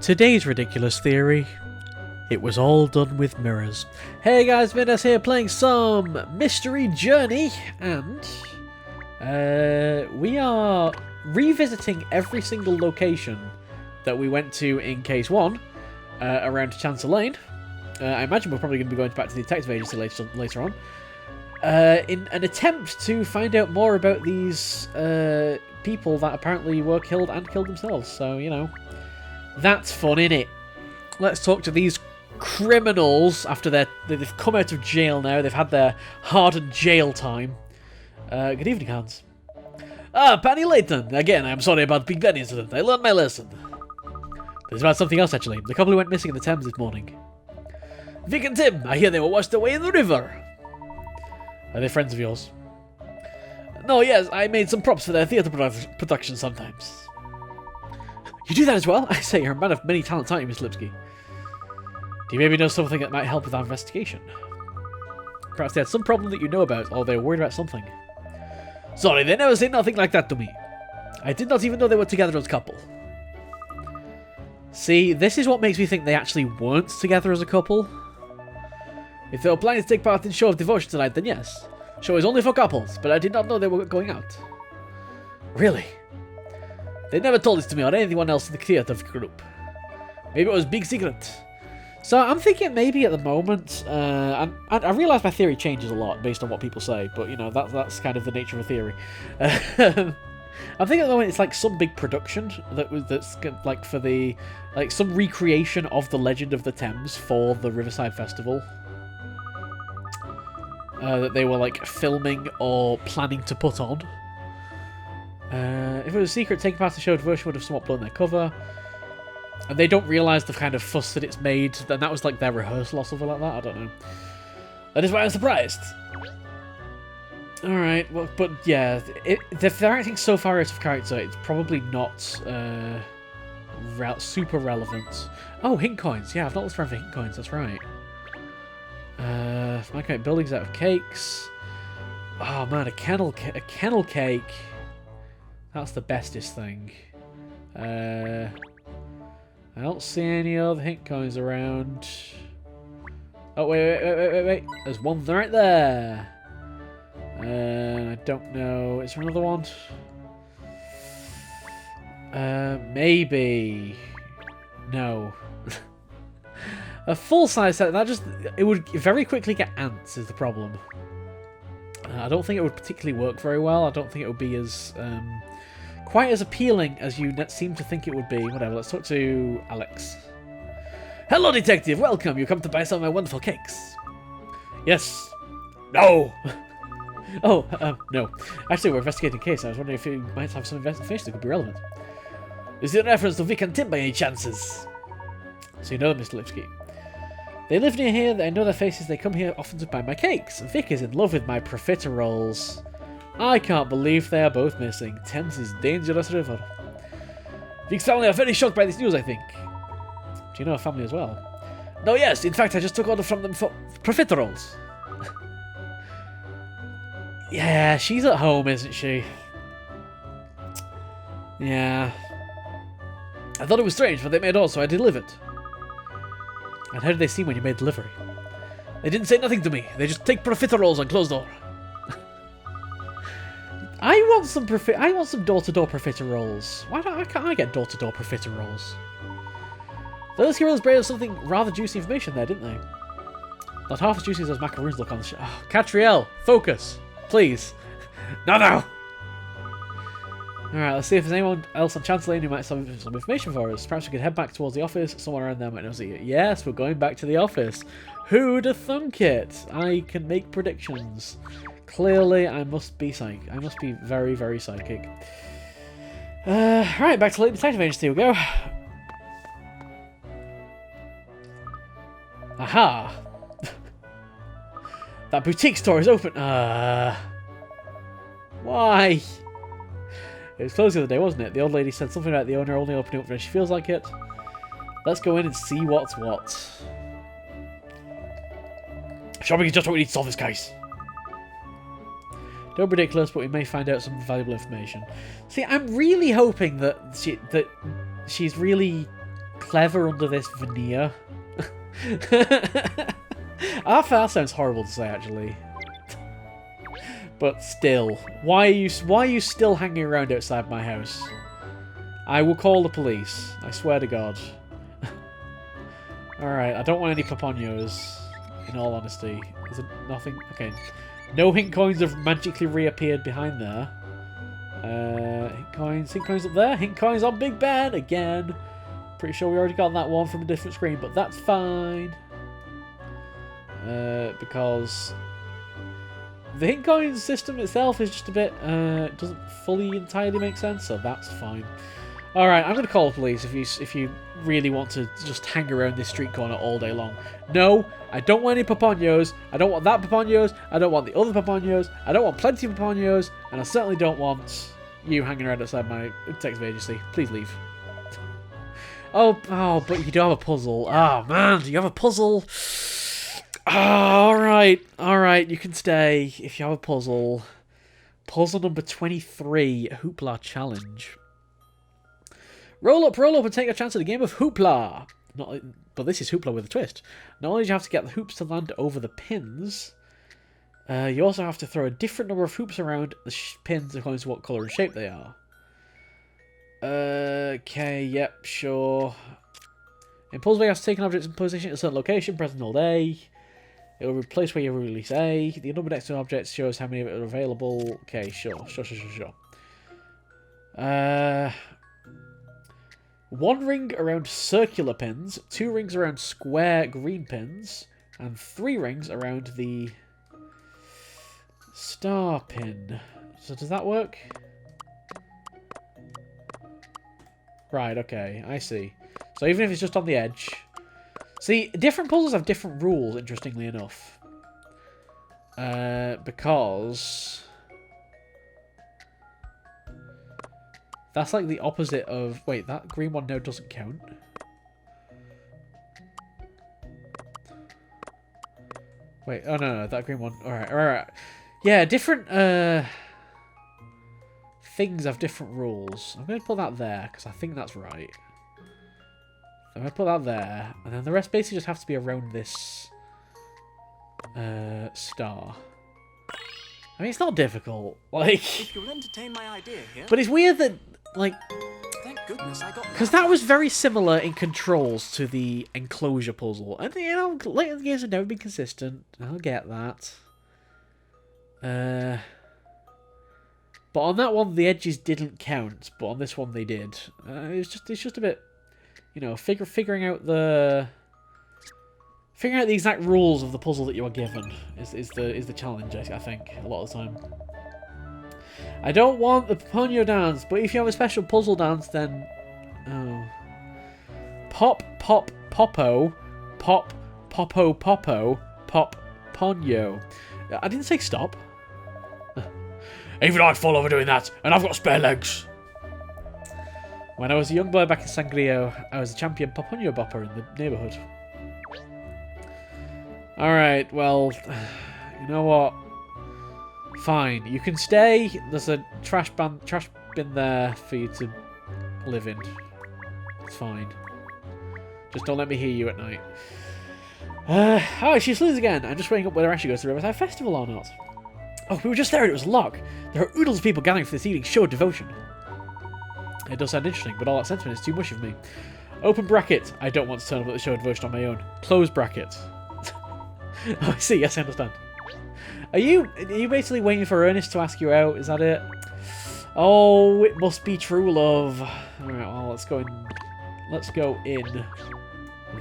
Today's ridiculous theory. It was all done with mirrors. Hey guys, Midas here playing some Mystery Journey, and we are revisiting every single location that we went to in Case 1 around Chancellor Lane. I imagine we're probably going to be going back to the detective agency later on. In an attempt to find out more about these people that apparently were killed and killed themselves. So, you know, that's fun, innit? Let's talk to these criminals after they've come out of jail now. They've had their hardened jail time. Good evening, Hans. Ah, Penny Layton. Again, I'm sorry about the Big Ben incident. I learned my lesson. There's about something else, actually. The couple who went missing in the Thames this morning. Vic and Tim, I hear they were washed away in the river. Are they friends of yours? No, yes, I made some props for their theatre production sometimes. You do that as well? I say, you're a man of many talents, aren't you, Miss Lipsky? Do you maybe know something that might help with our investigation? Perhaps they had some problem that you know about, or they were worried about something. Sorry, they never say nothing like that to me. I did not even know they were together as a couple. See, this is what makes me think they actually weren't together as a couple. If they were planning to take part in Show of Devotion tonight, then yes. Show is only for couples, but I did not know they were going out. Really? They never told this to me or anyone else in the theatre group. Maybe it was a big secret. So I'm thinking maybe at the moment, and I realise my theory changes a lot based on what people say, but you know, that's kind of the nature of a theory. I'm thinking at the moment it's like some big production that's like for the some recreation of the Legend of the Thames for the Riverside Festival. That they were like filming or planning to put on. If it was a secret, taking part in the show version would have somewhat blown their cover. And they don't realise the kind of fuss that it's made, and that was like their rehearsal or something like that, I don't know. That is why I'm surprised. Alright, well, but yeah, if they're acting so far out of character, it's probably not super relevant. Oh, hint coins, yeah, I've not looked around for hint coins, that's right. Microwave buildings out of cakes. Oh man, a kennel cake. That's the bestest thing. I don't see any other hint coins around. Oh, wait. There's one right there. I don't know. Is there another one? Maybe. No. A full-size set, it would very quickly get ants is the problem. I don't think it would particularly work very well. I don't think it would be as quite as appealing as you seem to think it would be. Whatever, let's talk to Alex. Hello, detective. Welcome. You come to buy some of my wonderful cakes. Yes. No. Oh, no. Actually, we're investigating a case. I was wondering if you might have some information that could be relevant. Is it a reference to Vic and Tim by any chances? So you know them, Mr. Lipsky. They live near here, I know their faces, they come here often to buy my cakes. Vic is in love with my profiteroles. I can't believe they are both missing. Thames is dangerous river. Vic's family are very shocked by this news, I think. Do you know her family as well? No, yes, in fact I just took order from them for profiteroles. Yeah, she's at home, isn't she? Yeah. I thought it was strange, but they made orders, so I delivered. And how did they seem when you made delivery? They didn't say nothing to me. They just take profiteroles and close door. I want some door-to-door profiteroles. Why can't I get door-to-door profiteroles? Those heroes brought us something rather juicy information there, didn't they? Not half as juicy as those macaroons look on the show. Oh, Katrielle, focus, please. No. Alright, let's see if there's anyone else on Chancellor Lane who might have some information for us. Perhaps we could head back towards the office. Someone around there might know see it. Yes, we're going back to the office. Who'd have thunk it? I can make predictions. Clearly, I must be psychic. I must be very, very psychic. Right, back to Layton Detective Agency we go. Aha! That boutique store is open. Why? It was closed the other day, wasn't it? The old lady said something about the owner only opening up when she feels like it. Let's go in and see what's what. Shopping is just what we need to solve this case. Don't be ridiculous, but we may find out some valuable information. See, I'm really hoping that she's really clever under this veneer. That sounds horrible to say, actually. But still, why are you still hanging around outside my house? I will call the police. I swear to God. Alright, I don't want any papaños, in all honesty. Is it nothing? Okay. No hint coins have magically reappeared behind there. Hint coins up there. Hint coins on Big Ben again. Pretty sure we already got that one from a different screen, but that's fine. Because the hint coin system itself is just a bit, doesn't fully entirely make sense, so that's fine. Alright, I'm going to call the police if you really want to just hang around this street corner all day long. No, I don't want any papaños. I don't want that papaños. I don't want the other papaños. I don't want plenty of papaños. And I certainly don't want you hanging around outside my detective agency. Please leave. Oh, but you do have a puzzle. Oh, man, do you have a puzzle? Oh, alright, you can stay if you have a puzzle. Puzzle number 23, Hoopla Challenge. Roll up, and take a chance at a game of Hoopla. But this is Hoopla with a twist. Not only do you have to get the hoops to land over the pins, you also have to throw a different number of hoops around the pins according to what colour and shape they are. Okay, yep, sure. In puzzle, you have to take an object in position at a certain location, press and hold A. It will replace where you release A. The number next to an object shows how many of it are available. Okay, sure. 1 ring around circular pins, 2 rings around square green pins, and 3 rings around the star pin. So does that work? Right, okay, I see. So even if it's just on the edge... See, different puzzles have different rules, interestingly enough. Because... That's like the opposite of... Wait, that green one now doesn't count. Wait, oh no, that green one... Alright. Yeah, different things have different rules. I'm going to put that there, because I think that's right. I'm going to put that there, and then the rest basically just have to be around this star. I mean, it's not difficult, like... If you'll entertain my idea here... But it's weird that, like... Thank goodness I got... Because that was very similar in controls to the enclosure puzzle. And, you know, Layton games have never been consistent. I'll get that. But on that one, the edges didn't count, but on this one they did. It's just a bit... You know, figuring out the exact rules of the puzzle that you are given is the challenge, I think, a lot of the time. I don't want the Papaño dance, but if you have a special puzzle dance, then pop popo, pop popo popo, pop ponyo. I didn't say stop. Even I'd fall over doing that, and I've got spare legs. When I was a young boy back in Sangrio, I was a champion Papaño bopper in the neighbourhood. Alright, well, you know what? Fine, you can stay. There's a trash bin there for you to live in. It's fine. Just don't let me hear you at night. Oh, she's Liz again. I'm just weighing up whether I should go to the Riverside Festival or not. Oh, we were just there and it was a lock. There are oodles of people gathering for this evening's show of devotion. It does sound interesting, but all that sentiment is too much of me. Open bracket. I don't want to turn up at the show of devotion on my own. Close bracket. Oh, I see. Yes, I understand. Are you basically waiting for Ernest to ask you out? Is that it? Oh, it must be true love. All right. Well, let's go in. Let's go in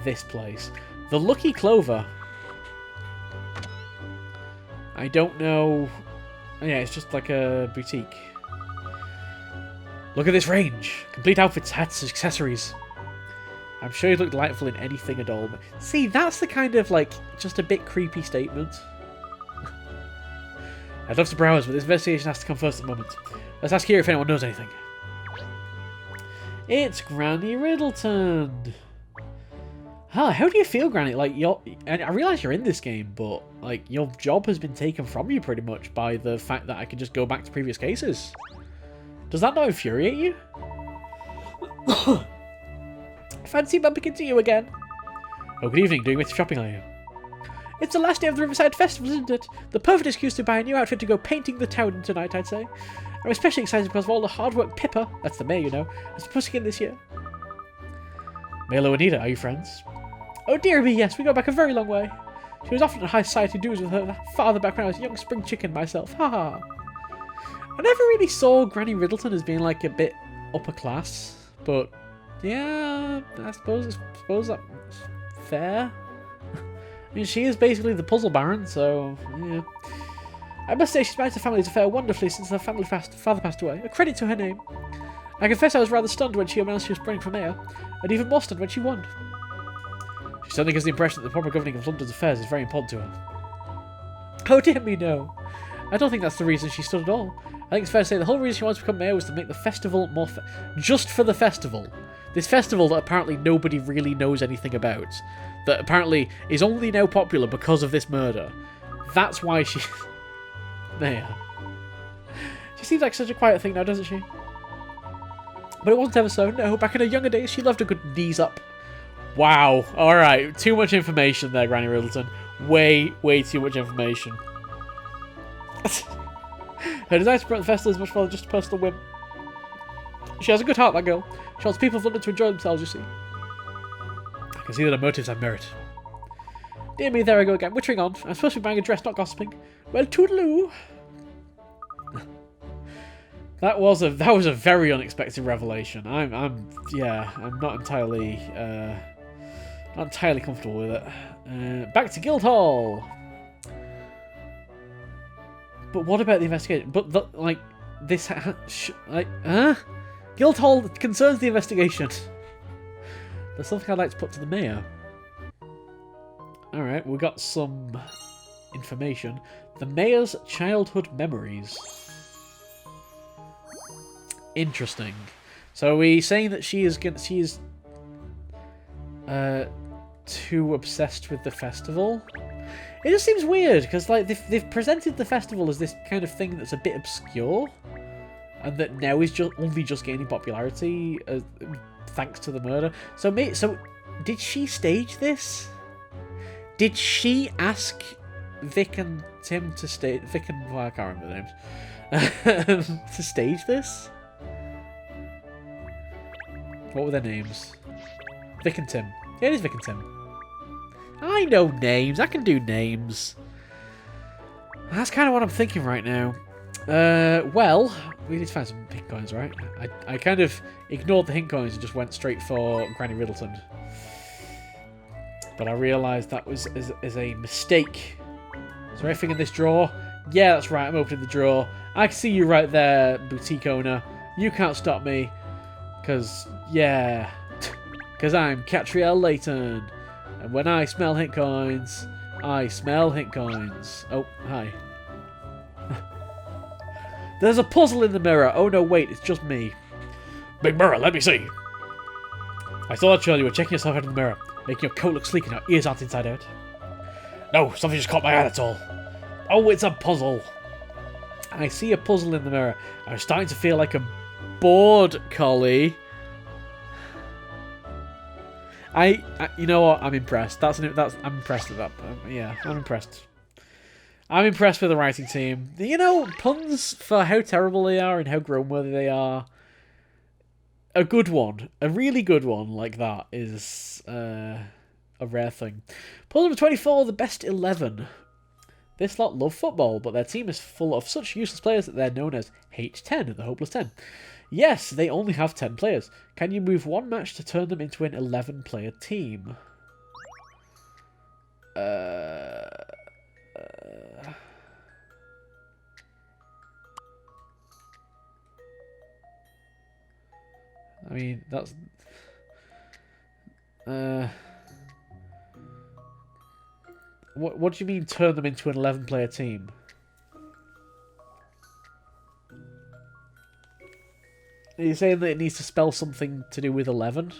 this place. The Lucky Clover. I don't know. Oh, yeah, it's just like a boutique. Look at this range. Complete outfits, hats, accessories. I'm sure you'd look delightful in anything at all. But see, that's the kind of, like, just a bit creepy statement. I'd love to browse, but this investigation has to come first at the moment. Let's ask here if anyone knows anything. It's Granny Riddleton. Huh, how do you feel, Granny? Like, and I realise you're in this game, but, like, your job has been taken from you pretty much by the fact that I can just go back to previous cases. Does that not infuriate you? fancy bumping into you again. Oh, good evening. Doing with shopping, are you? It's the last day of the Riverside Festival, isn't it? The perfect excuse to buy a new outfit to go painting the town tonight, I'd say. I'm especially excited because of all the hard work Pippa, that's the mayor, you know, has putting in this year. Milo and Anita, are you friends? Oh dear me, yes, we go back a very long way. She was often at high society dues with her father back when I was a young spring chicken myself. Ha! I never really saw Granny Riddleton as being like a bit upper class, but yeah, I suppose that's fair. I mean, she is basically the puzzle baron, so yeah. I must say she's managed the family's affair wonderfully since her father passed away. A credit to her name. I confess I was rather stunned when she announced she was running for mayor, and even more stunned when she won. She certainly gives the impression that the proper governing of London's affairs is very important to her. Oh dear me, no. I don't think that's the reason she stood at all. I think it's fair to say the whole reason she wanted to become mayor was to make the festival more just for the festival. This festival that apparently nobody really knows anything about. That apparently is only now popular because of this murder. That's why she's mayor. She seems like such a quiet thing now, doesn't she? But it wasn't ever so. No, back in her younger days, she loved a good knees up. Wow. Alright, too much information there, Granny Riddleton. Way too much information. Her desire to promote the festival is much more than just a personal whim. She has a good heart, that girl. She wants people of London to enjoy themselves, you see. I can see that her motives have merit. Dear me, there I go again, wittering on. I'm supposed to be buying a dress, not gossiping. Well, toodaloo. That was a very unexpected revelation. I'm not entirely comfortable with it. Back to Guildhall. But what about the investigation? But Guildhall concerns the investigation. There's something I'd like to put to the mayor. Alright, we got some information. The mayor's childhood memories. Interesting. So are we saying that she is too obsessed with the festival? It just seems weird because like they've presented the festival as this kind of thing that's a bit obscure, and that now is only just gaining popularity thanks to the murder. So did she stage this? Did she ask Vic and Tim to stage? Well, I can't remember their names. To stage this? What were their names? Vic and Tim. Yeah, it is Vic and Tim. I know names. I can do names. That's kind of what I'm thinking right now. Well, we need to find some hint coins, right? I kind of ignored the hint coins and just went straight for Granny Riddleton. But I realised that was a mistake. Is there anything in this drawer? Yeah, that's right. I'm opening the drawer. I can see you right there, boutique owner. You can't stop me. Because I'm Katrielle Layton. And when I smell hint coins, I smell hint coins. Oh, hi. There's a puzzle in the mirror. Oh no, wait, it's just me. Big mirror, let me see. I saw that, Shirley. You were checking yourself out in the mirror, making your coat look sleek and your ears aren't inside out. No, something just caught my eye, that's all. Oh, it's a puzzle. I see a puzzle in the mirror. I'm starting to feel like a bored collie. You know what? I'm impressed. I'm impressed with that. Yeah, I'm impressed. I'm impressed with the writing team. You know, puns for how terrible they are and how grown-worthy they are. A good one, a really good one like that is a rare thing. Puzzle number 24, the best 11. This lot love football, but their team is full of such useless players that they're known as H10, the Hopeless 10. Yes, they only have 10 players. Can you move one match to turn them into an 11-player team? I mean, that's... What do you mean turn them into an 11-player team? Are you saying that it needs to spell something to do with 11?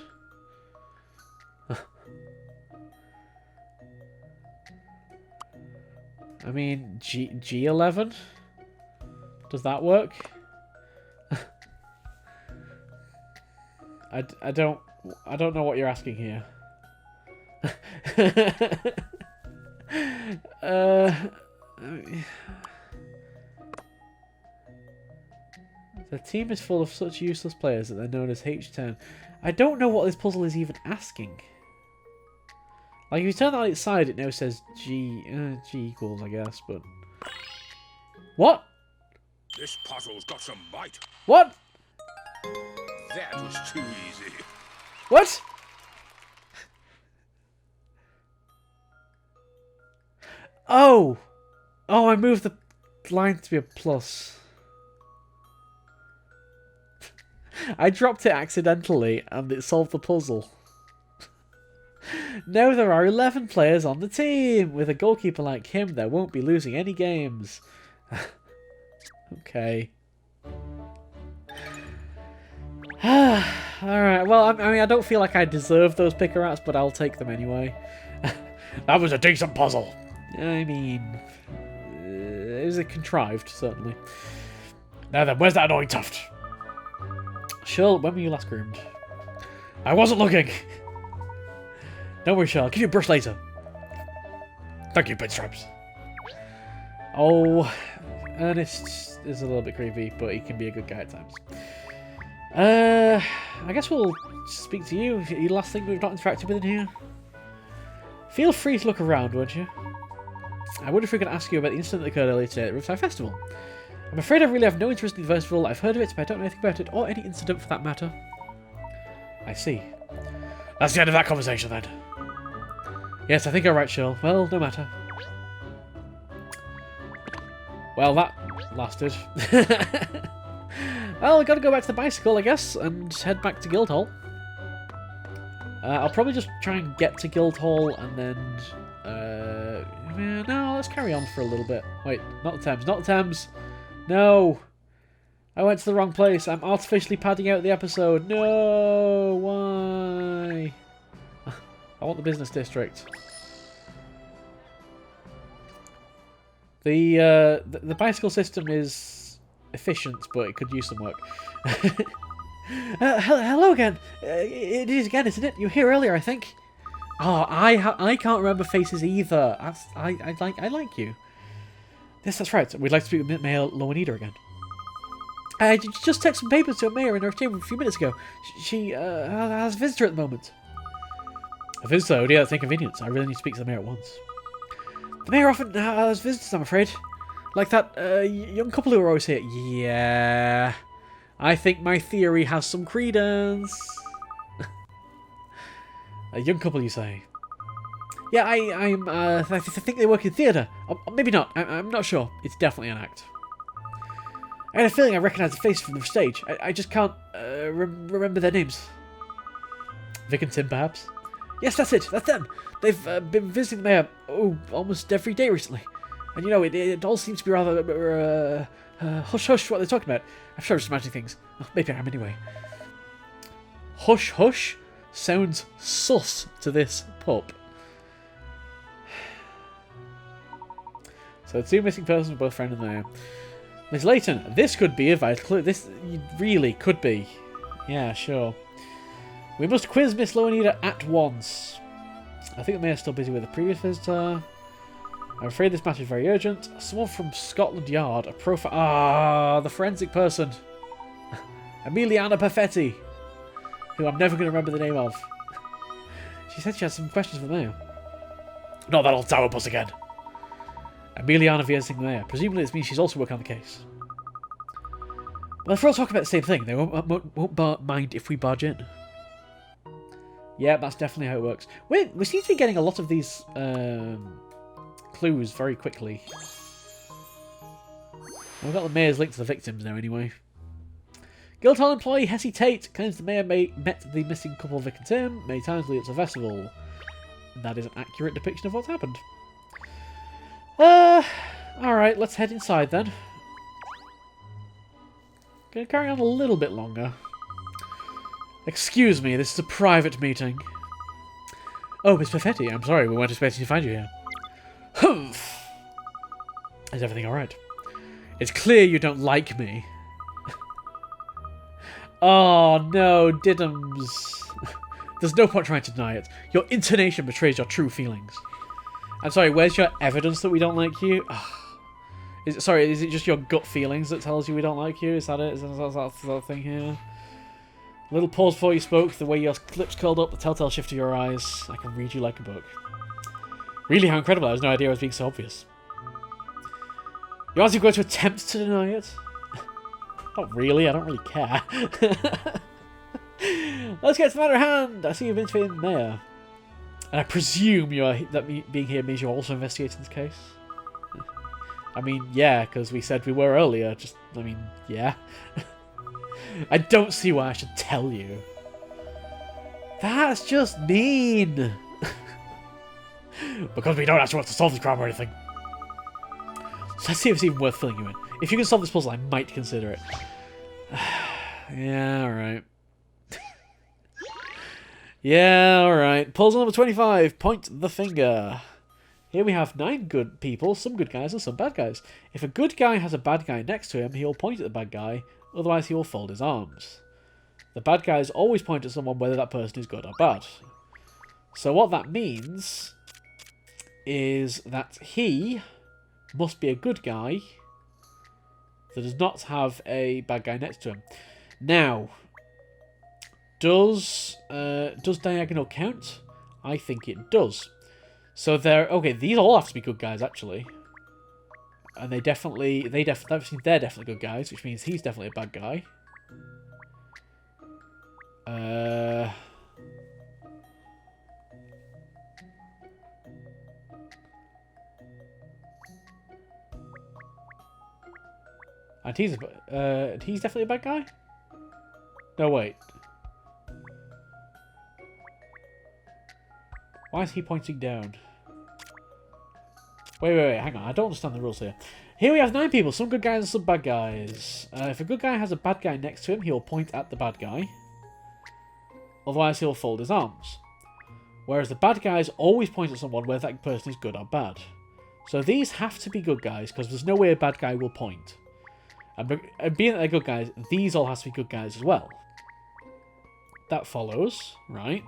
I mean, G11? Does that work? I don't... I don't know what you're asking here. The team is full of such useless players that they're known as H10. I don't know what this puzzle is even asking. Like, if you turn that on its side, it now says G equals, I guess, but... What? This puzzle's got some bite. What? That was too easy. What? Oh! Oh, I moved the line to be a plus. I dropped it accidentally, and it solved the puzzle. Now there are 11 players on the team. With a goalkeeper like him, there won't be losing any games. Okay. Alright, well, I mean, I don't feel like I deserve those picker rats, but I'll take them anyway. That was a decent puzzle. I mean, it was contrived, certainly. Now then, where's that annoying tuft? Shirl, when were you last groomed? I wasn't looking! Don't worry, Shirl. I'll give you a brush later. Thank you, Pinstripes. Oh, Ernest is a little bit creepy, but he can be a good guy at times. I guess we'll speak to you. The last thing we've not interacted with in here. Feel free to look around, won't you? I wonder if we can ask you about the incident that occurred earlier today at the Riptide Festival. I'm afraid I really have no interest in the festival. I've heard of it, but I don't know anything about it, or any incident for that matter. I see. That's the end of that conversation, then. Yes, I think you're right, Shirl. Well, no matter. Well, that lasted. Well, we've got to go back to the bicycle, I guess, and head back to Guildhall. I'll probably just try and get to Guildhall, and then... no, let's carry on for a little bit. Wait, not the Thames, not the Thames! No! I went to the wrong place. I'm artificially padding out the episode. No! Why? I want the business district. The bicycle system is efficient, but it could use some work. Hello again. It is again, isn't it? You were here earlier, I think. Oh, I can't remember faces either. I like you. Yes, that's right. We'd like to speak with Mayor Loanita again. I just took some papers to a mayor in her chamber a few minutes ago. She has a visitor at the moment. A visitor? Oh dear, that's inconvenience. I really need to speak to the mayor at once. The mayor often has visitors, I'm afraid. Like that young couple who are always here. Yeah. I think my theory has some credence. A young couple, you say? Yeah, I think they work in theatre. Or maybe not. I'm not sure. It's definitely an act. I had a feeling I recognised the face from the stage. I just can't remember their names. Vic and Tim, perhaps? Yes, that's it. That's them. They've been visiting the mayor almost every day recently. And you know, it all seems to be rather hush-hush what they're talking about. I'm sure I'm just imagining things. Oh, maybe I am anyway. Hush-hush sounds sus to this pup. So, two missing persons were both found in there. Miss Layton, this could be a vital clue. This really could be. Yeah, sure. We must quiz Miss Loanita at once. I think the mayor's still busy with the previous visitor. I'm afraid this matter is very urgent. Someone from Scotland Yard, a profile. Ah, the forensic person. Emiliana Perfetti, who I'm never going to remember the name of. She said she had some questions for the mayor. Not that old sourpuss again. Emiliana visiting the mayor. Presumably this means she's also working on the case. Well, if we're all talking about the same thing, they won't mind if we barge in. Yeah, that's definitely how it works. We seem to be getting a lot of these clues very quickly. We've got the mayor's link to the victims now anyway. Guildhall employee Hessie Tate claims the mayor met the missing couple Vic and Tim many times leading up to the festival. And that is an accurate depiction of what's happened. Alright, let's head inside then. Gonna carry on a little bit longer. Excuse me, this is a private meeting. Oh, Miss Perfetti, I'm sorry, we weren't expecting to find you here. Humph! Is everything alright? It's clear you don't like me. Oh no, Diddums. There's no point trying to deny it. Your intonation betrays your true feelings. I'm sorry, where's your evidence that we don't like you? Is it just your gut feelings that tells you we don't like you? Is that it? Is that the thing here? Little pause before you spoke, the way your lips curled up, the telltale shift of your eyes. I can read you like a book. Really, how incredible. I had no idea I was being so obvious. You honestly going to attempt to deny it? Not really, I don't really care. Let's get to the matter at hand. I see you've been investigating the mayor. And I presume that being here means you're also investigating this case? I mean, yeah, because we said we were earlier. Yeah. I don't see why I should tell you. That's just mean. Because we don't actually want to solve the crime or anything. So let's see if it's even worth filling you in. If you can solve this puzzle, I might consider it. Yeah, alright. Yeah, alright. Puzzle number 25. Point the finger. Here we have 9 good people, some good guys and some bad guys. If a good guy has a bad guy next to him, he'll point at the bad guy, otherwise he will fold his arms. The bad guys always point at someone whether that person is good or bad. So what that means is that he must be a good guy that does not have a bad guy next to him. Now, does diagonal count? I think it does. So these all have to be good guys actually, and they're definitely good guys, which means he's definitely a bad guy. And he's definitely a bad guy? No, wait. Why is he pointing down? Wait, hang on. I don't understand the rules here. Here we have 9 people, some good guys and some bad guys. If a good guy has a bad guy next to him, he'll point at the bad guy. Otherwise, he'll fold his arms. Whereas the bad guys always point at someone whether that person is good or bad. So these have to be good guys, because there's no way a bad guy will point. And being that they're good guys, these all have to be good guys as well. That follows, right?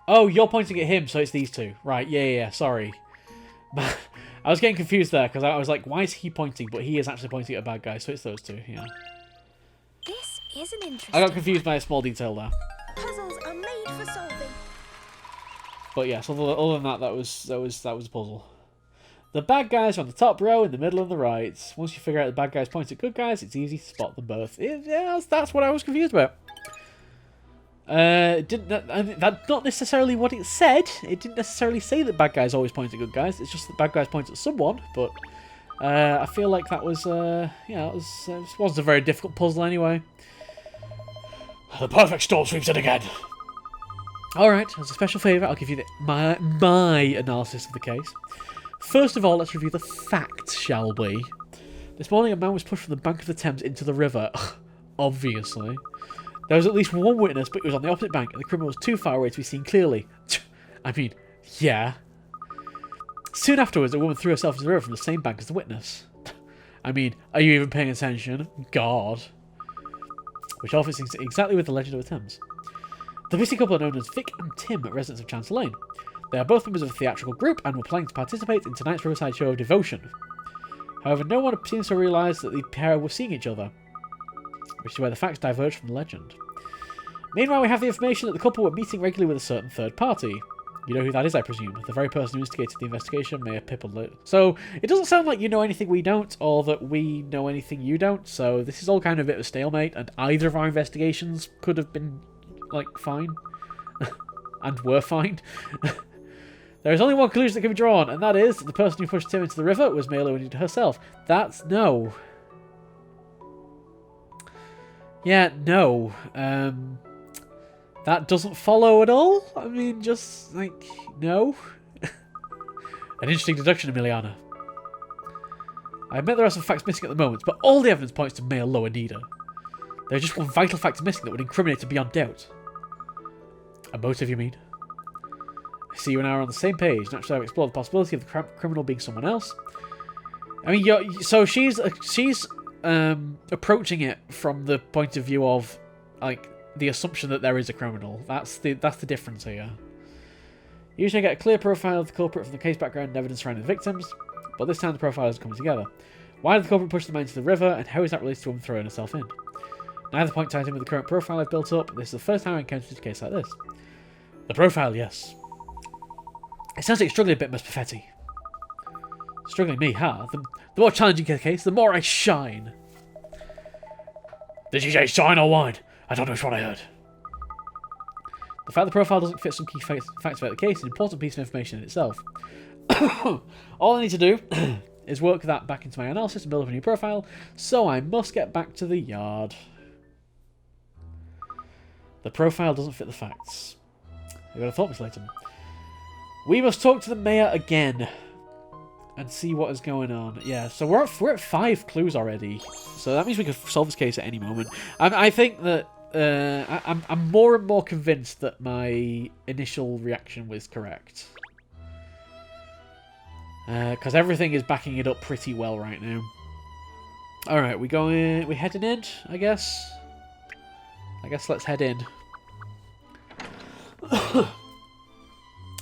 Oh, you're pointing at him, so it's these two. Right, yeah, sorry. I was getting confused there, because I was like, why is he pointing? But he is actually pointing at a bad guy, so it's those two, yeah. This is an interesting I got confused by a small detail there. Puzzles are made for solving. But yes, other than that, that was a puzzle. The bad guys are on the top row, in the middle, and the right. Once you figure out the bad guys point at good guys, it's easy to spot them both. Yeah, that's what I was confused about. That's not necessarily what it said. It didn't necessarily say that bad guys always point at good guys. It's just that bad guys point at someone. But I feel like that was, it wasn't a very difficult puzzle anyway. The perfect storm sweeps in again. Alright, as a special favour, I'll give you my analysis of the case. First of all, let's review the facts, shall we? This morning, a man was pushed from the bank of the Thames into the river. Obviously. There was at least one witness, but he was on the opposite bank, and the criminal was too far away to be seen clearly. I mean, yeah. Soon afterwards, a woman threw herself into the river from the same bank as the witness. I mean, are you even paying attention? God. Which all fits exactly with the legend of the Thames. The missing couple are known as Vic and Tim, residents of Chancellor Lane. They are both members of a theatrical group and were planning to participate in tonight's Riverside show of Devotion. However, no one seems to realise that the pair were seeing each other, which is where the facts diverge from the legend. Meanwhile, we have the information that the couple were meeting regularly with a certain third party. You know who that is, I presume. The very person who instigated the investigation, Mayor Pipple. So, it doesn't sound like you know anything we don't, or that we know anything you don't, so this is all kind of a bit of a stalemate, and either of our investigations could have been, like, fine. And were fine. There is only one conclusion that can be drawn, and that is that the person who pushed Tim into the river was Maya Lowendita herself. That's no. Yeah, no. That doesn't follow at all? I mean, just, like, no. An interesting deduction, Emiliana. I admit there are some facts missing at the moment, but all the evidence points to Maya Lowendita. There's just one vital fact missing that would incriminate her beyond doubt. A motive, you mean? I see you and I are on the same page. Naturally, I've explored the possibility of the criminal being someone else. I mean, so she's approaching it from the point of view of, like, the assumption that there is a criminal. That's the difference here. Usually I get a clear profile of the culprit from the case background and evidence surrounding the victims, but this time the profile is coming together. Why did the culprit push the man into the river, and how is that related to him throwing herself in? Neither point ties in with the current profile I've built up. This is the first time I encountered a case like this. The profile, yes. It sounds like you're struggling a bit, Miss Perfetti. Struggling me, huh? The more challenging the case, the more I shine. Did you say shine or whine? I don't know which one I heard. The fact the profile doesn't fit some key facts about the case is an important piece of information in itself. All I need to do is work that back into my analysis and build up a new profile, so I must get back to the yard. The profile doesn't fit the facts. You would have thought, Miss Layton. We must talk to the mayor again and see what is going on. Yeah, so we're at 5 clues already, so that means we could solve this case at any moment. I think that I'm more and more convinced that my initial reaction was correct, because everything is backing it up pretty well right now. All right, we heading in, I guess. Let's head in.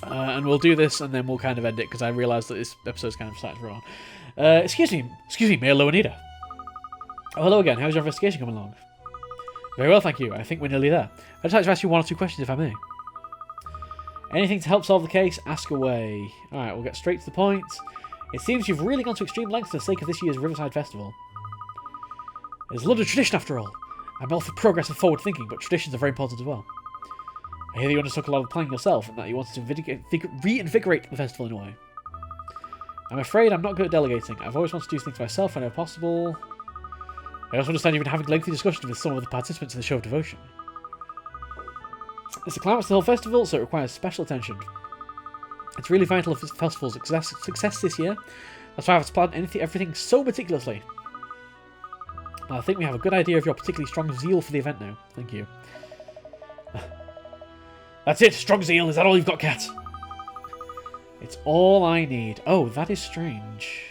And we'll do this, and then we'll kind of end it, because I realise that this episode's kind of starting to run on. Excuse me, Mayor Loanita. Oh, hello again. How's your investigation coming along? Very well, thank you. I think we're nearly there. I'd just like to ask you 1 or 2 questions, if I may. Anything to help solve the case, ask away. Alright, we'll get straight to the point. It seems you've really gone to extreme lengths for the sake of this year's Riverside Festival. It's a London tradition, after all. I'm all for progress and forward thinking, but traditions are very important as well. I hear that you undertook a lot of planning yourself, and that you wanted to reinvigorate the festival in a way. I'm afraid I'm not good at delegating. I've always wanted to do things myself whenever possible. I also understand you've been having lengthy discussions with some of the participants in the show of devotion. It's the climax of the whole festival, so it requires special attention. It's really vital for the festival's success this year. That's why I've planned everything so meticulously. I think we have a good idea of your particularly strong zeal for the event now. Thank you. That's it, strong zeal. Is that all you've got, Cat? It's all I need. Oh, that is strange.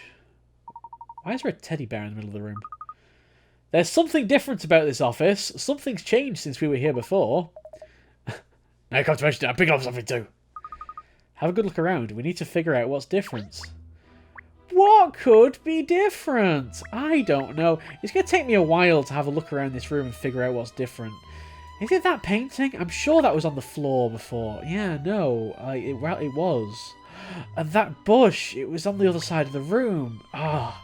Why is there a teddy bear in the middle of the room? There's something different about this office. Something's changed since we were here before. Now you come to mention it, I'm picking up something too. Have a good look around. We need to figure out what's different. What could be different? I don't know. It's going to take me a while to have a look around this room and figure out what's different. Is it that painting? I'm sure that was on the floor before. Yeah, no. Well, it was. And that bush, it was on the other side of the room. Ah.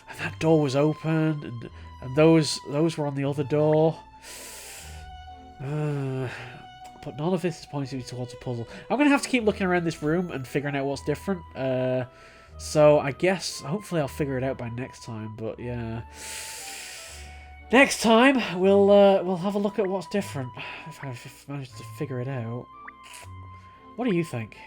And that door was open, and those were on the other door. But none of this is pointing me towards a puzzle. I'm going to have to keep looking around this room and figuring out what's different. So I guess, hopefully I'll figure it out by next time, but yeah. Next time, we'll have a look at what's different, if I've managed to figure it out. What do you think?